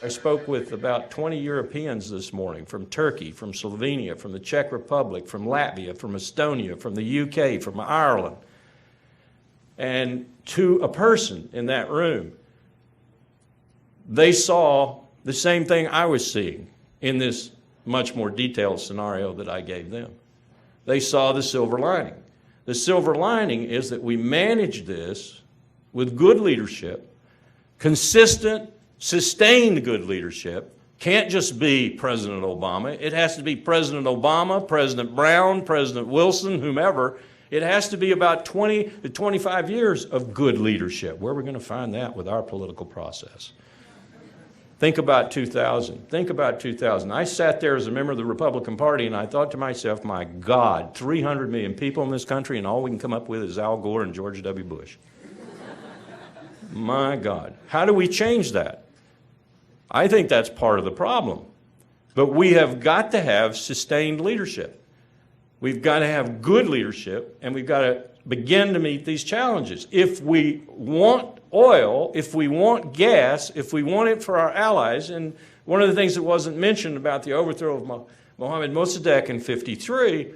spoke with about 20 Europeans this morning from Turkey, from Slovenia, from the Czech Republic, from Latvia, from Estonia, from the UK, from Ireland. And to a person in that room, they saw the same thing I was seeing in this much more detailed scenario that I gave them. They saw the silver lining. The silver lining is that we manage this with good leadership, consistent, sustained good leadership. Can't just be President Obama. It has to be President Obama, President Brown, President Wilson, whomever. It has to be about 20 to 25 years of good leadership. Where are we going to find that with our political process? Think about 2000. Think about 2000. I sat there as a member of the Republican Party and I thought to myself, my God, 300 million people in this country and all we can come up with is Al Gore and George W. Bush. My God. How do we change that? I think that's part of the problem. But we have got to have sustained leadership. We've got to have good leadership and we've got to begin to meet these challenges. If we want oil, if we want gas, if we want it for our allies, and one of the things that wasn't mentioned about the overthrow of Mohammad Mossadegh in '53,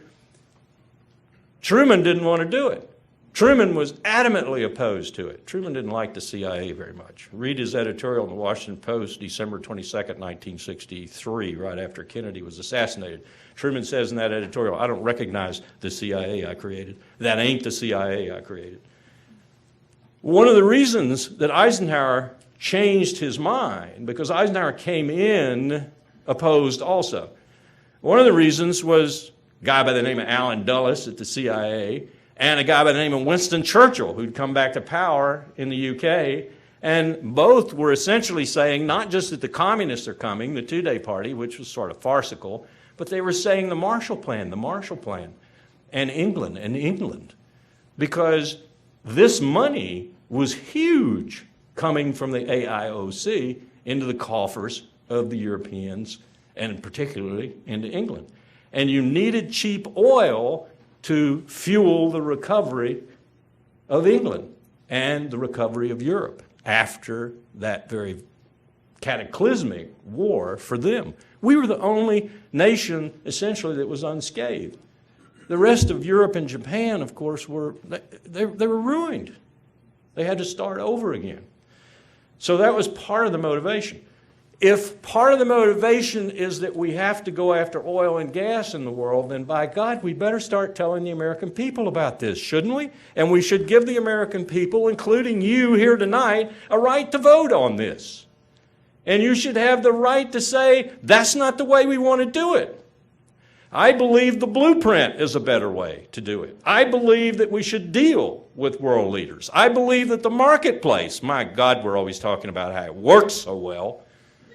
Truman didn't want to do it. Truman was adamantly opposed to it. Truman didn't like the CIA very much. Read his editorial in the Washington Post, December 22nd, 1963, right after Kennedy was assassinated. Truman says in that editorial, I don't recognize the CIA I created. That ain't the CIA I created. One of the reasons that Eisenhower changed his mind, because Eisenhower came in opposed also. One of the reasons was a guy by the name of Allen Dulles at the CIA and a guy by the name of Winston Churchill, who'd come back to power in the UK, and both were essentially saying not just that the communists are coming, the two-day party, which was sort of farcical, but they were saying the Marshall Plan, and England, because this money was huge coming from the AIOC into the coffers of the Europeans, and particularly into England. And you needed cheap oil to fuel the recovery of England and the recovery of Europe after that very cataclysmic war for them. We were the only nation, essentially, that was unscathed. The rest of Europe and Japan, of course, they were ruined. They had to start over again. So that was part of the motivation. If part of the motivation is that we have to go after oil and gas in the world, then by God, we better start telling the American people about this, shouldn't we? And we should give the American people, including you here tonight, a right to vote on this. And you should have the right to say, that's not the way we want to do it. I believe the blueprint is a better way to do it. I believe that we should deal with world leaders. I believe that the marketplace, my God, we're always talking about how it works so well.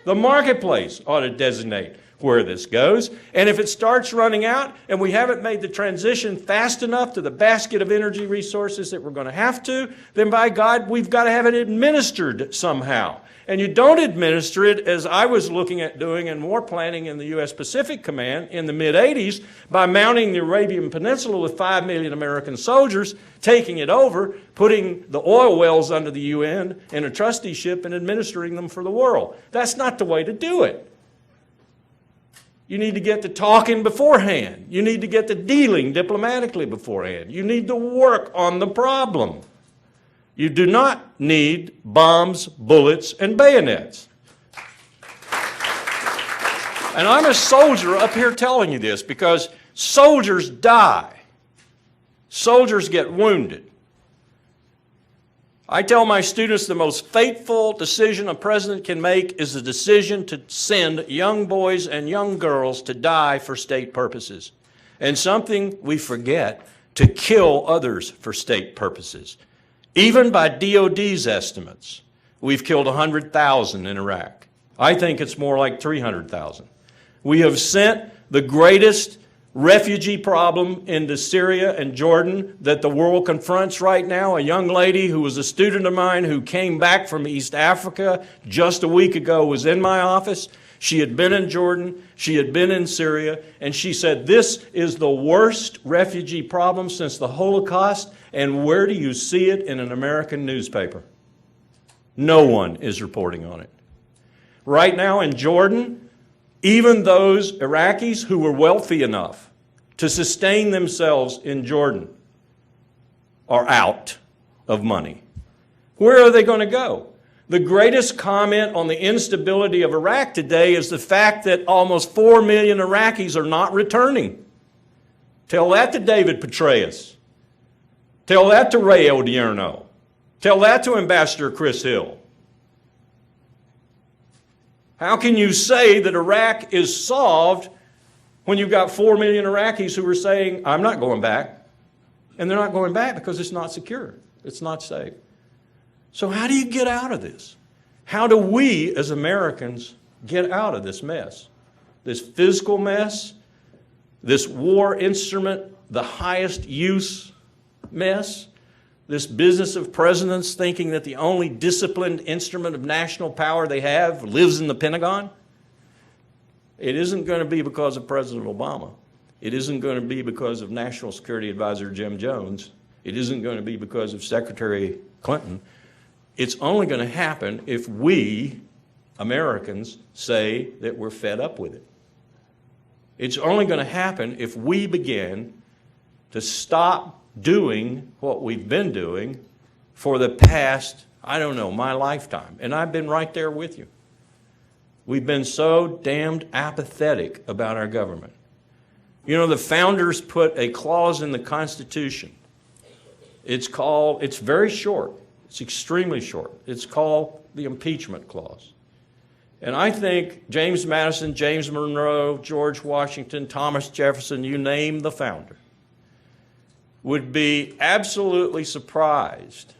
The marketplace ought to designate where this goes. And if it starts running out and we haven't made the transition fast enough to the basket of energy resources that we're going to have to, then by God, we've got to have it administered somehow. And you don't administer it, as I was looking at doing in war planning in the U.S. Pacific Command in the mid-'80s, by mounting the Arabian Peninsula with 5 million American soldiers, taking it over, putting the oil wells under the UN in a trusteeship and administering them for the world. That's not the way to do it. You need to get to talking beforehand. You need to get to dealing diplomatically beforehand. You need to work on the problem. You do not need bombs, bullets, and bayonets. And I'm a soldier up here telling you this because soldiers die. Soldiers get wounded. I tell my students the most fateful decision a president can make is the decision to send young boys and young girls to die for state purposes. And something we forget, to kill others for state purposes. Even by DOD's estimates, we've killed 100,000 in Iraq. I think it's more like 300,000. We have sent the greatest refugee problem into Syria and Jordan that the world confronts right now. A young lady who was a student of mine who came back from East Africa just a week ago was in my office. She had been in Jordan, she had been in Syria, and she said, this is the worst refugee problem since the Holocaust, and where do you see it in an American newspaper? No one is reporting on it. Right now in Jordan, even those Iraqis who were wealthy enough to sustain themselves in Jordan are out of money. Where are they going to go? The greatest comment on the instability of Iraq today is the fact that almost 4 million Iraqis are not returning. Tell that to David Petraeus. Tell that to Ray Odierno. Tell that to Ambassador Chris Hill. How can you say that Iraq is solved when you've got 4 million Iraqis who are saying, I'm not going back? And they're not going back because it's not secure. It's not safe. So how do you get out of this? How do we as Americans get out of this mess? This physical mess, this war instrument, the highest use mess, this business of presidents thinking that the only disciplined instrument of national power they have lives in the Pentagon? It isn't going to be because of President Obama. It isn't going to be because of National Security Advisor Jim Jones. It isn't going to be because of Secretary Clinton. It's only going to happen if we, Americans, say that we're fed up with it. It's only going to happen if we begin to stop doing what we've been doing for the past, I don't know, my lifetime. And I've been right there with you. We've been so damned apathetic about our government. You know, the founders put a clause in the Constitution. It's very short. It's extremely short. It's called the impeachment clause. And I think James Madison, James Monroe, George Washington, Thomas Jefferson, you name the founder, would be absolutely surprised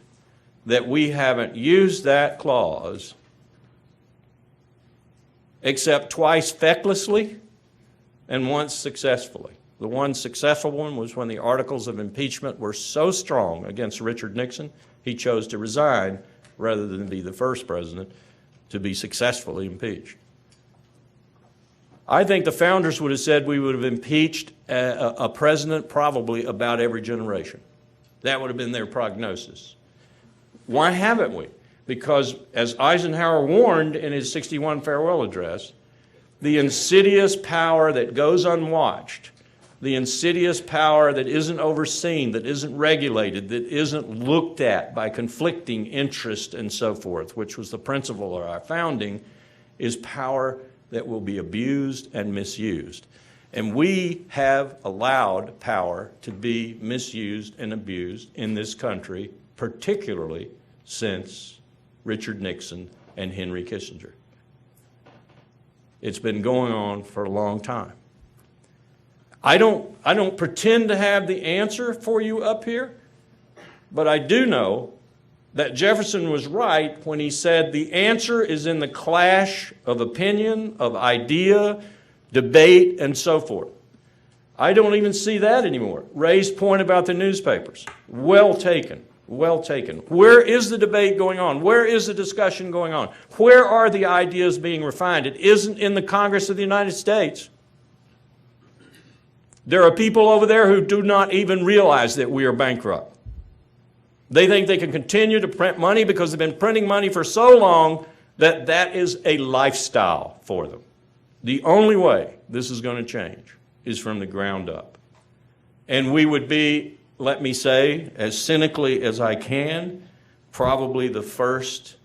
that we haven't used that clause except twice fecklessly and once successfully. The one successful one was when the articles of impeachment were so strong against Richard Nixon, he chose to resign rather than be the first president to be successfully impeached. I think the founders would have said we would have impeached a president probably about every generation. That would have been their prognosis. Why haven't we? Because as Eisenhower warned in his 61 farewell address, the insidious power that goes unwatched, the insidious power that isn't overseen, that isn't regulated, that isn't looked at by conflicting interest and so forth, which was the principle of our founding, is power that will be abused and misused. And we have allowed power to be misused and abused in this country, particularly since Richard Nixon and Henry Kissinger. It's been going on for a long time. I don't pretend to have the answer for you up here, but I do know that Jefferson was right when he said the answer is in the clash of opinion, of idea, debate, and so forth. I don't even see that anymore. Ray's point about the newspapers, well taken, well taken. Where is the debate going on? Where is the discussion going on? Where are the ideas being refined? It isn't in the Congress of the United States. There are people over there who do not even realize that we are bankrupt. They think they can continue to print money because they've been printing money for so long that that is a lifestyle for them. The only way this is going to change is from the ground up. And we would be, let me say, as cynically as I can, probably the first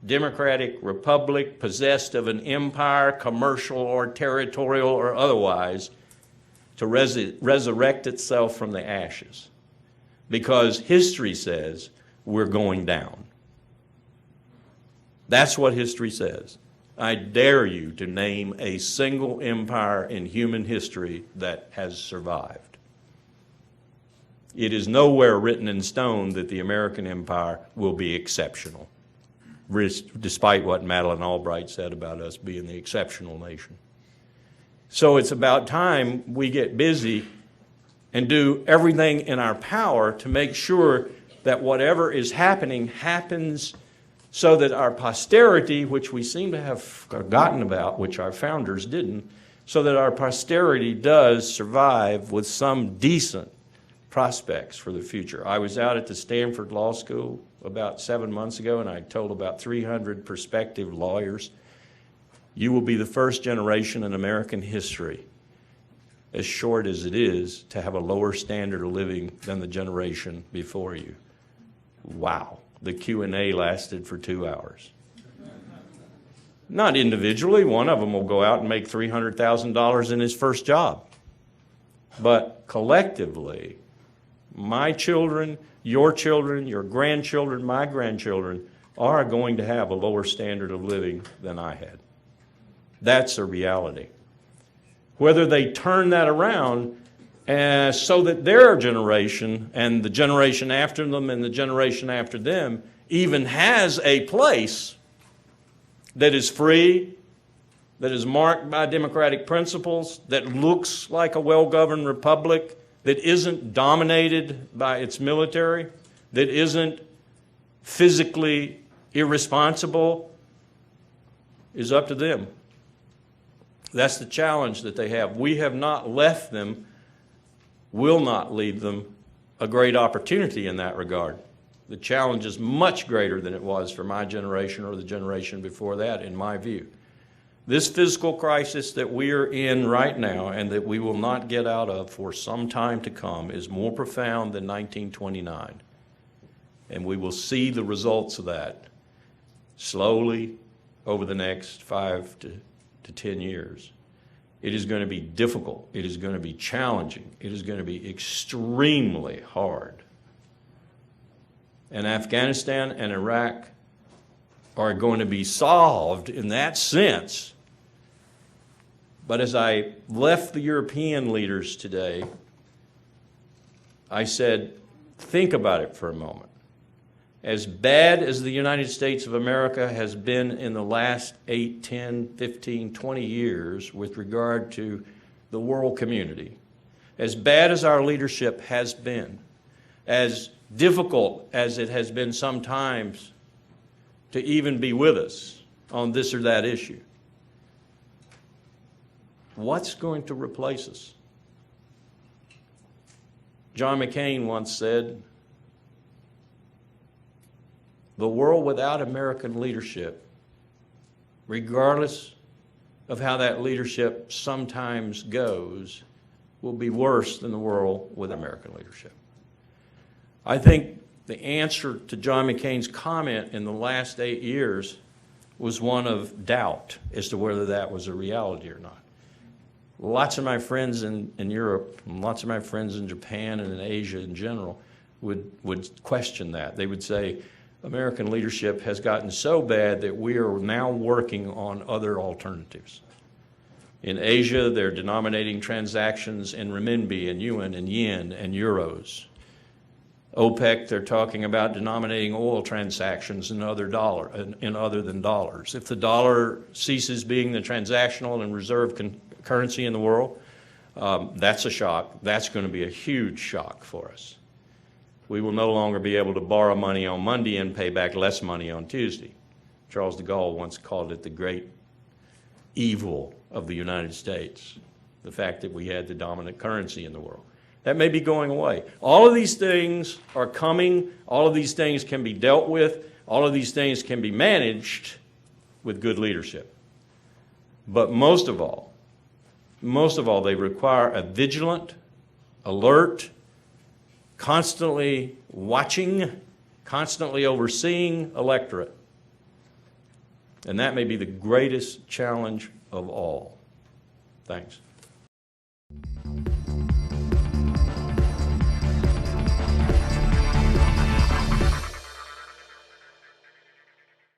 democratic republic possessed of an empire, commercial or territorial or otherwise, to resurrect itself from the ashes. Because history says we're going down. That's what history says. I dare you to name a single empire in human history that has survived. It is nowhere written in stone that the American empire will be exceptional, despite what Madeleine Albright said about us being the exceptional nation. So it's about time we get busy and do everything in our power to make sure that whatever is happening happens so that our posterity, which we seem to have forgotten about, which our founders didn't, so that our posterity does survive with some decent prospects for the future. I was out at the Stanford Law School about 7 months ago, and I told about 300 prospective lawyers. You will be the first generation in American history, as short as it is, to have a lower standard of living than the generation before you. Wow. The Q&A lasted for 2 hours. Not individually. One of them will go out and make $300,000 in his first job. But collectively, my children, your grandchildren, my grandchildren are going to have a lower standard of living than I had. That's a reality. Whether they turn that around so that their generation and the generation after them and the generation after them even has a place that is free, that is marked by democratic principles, that looks like a well-governed republic, that isn't dominated by its military, that isn't physically irresponsible, is up to them. That's the challenge that they have. We have not left them, will not leave them, a great opportunity in that regard. The challenge is much greater than it was for my generation or the generation before that, in my view. This fiscal crisis that we are in right now and that we will not get out of for some time to come is more profound than 1929. And we will see the results of that slowly over the next 5 to 10 years. It is going to be difficult. It is going to be challenging. It is going to be extremely hard. And Afghanistan and Iraq are going to be solved in that sense. But as I left the European leaders today, I said, think about it for a moment. As bad as the United States of America has been in the last 8, 10, 15, 20 years with regard to the world community, as bad as our leadership has been, as difficult as it has been sometimes to even be with us on this or that issue, what's going to replace us? John McCain once said, the world without American leadership, regardless of how that leadership sometimes goes, will be worse than the world with American leadership. I think the answer to John McCain's comment in the last 8 years was one of doubt as to whether that was a reality or not. Lots of my friends in Europe, and lots of my friends in Japan and in Asia in general would question that. They would say, American leadership has gotten so bad that we are now working on other alternatives. In Asia, they're denominating transactions in renminbi and yuan and yen and euros. OPEC, they're talking about denominating oil transactions in other than dollars. If the dollar ceases being the transactional and reserve currency in the world, that's a shock. That's going to be a huge shock for us. We will no longer be able to borrow money on Monday and pay back less money on Tuesday. Charles de Gaulle once called it the great evil of the United States, the fact that we had the dominant currency in the world. That may be going away. All of these things are coming. All of these things can be dealt with. All of these things can be managed with good leadership. But most of all, they require a vigilant, alert, constantly watching, constantly overseeing electorate. And that may be the greatest challenge of all. Thanks.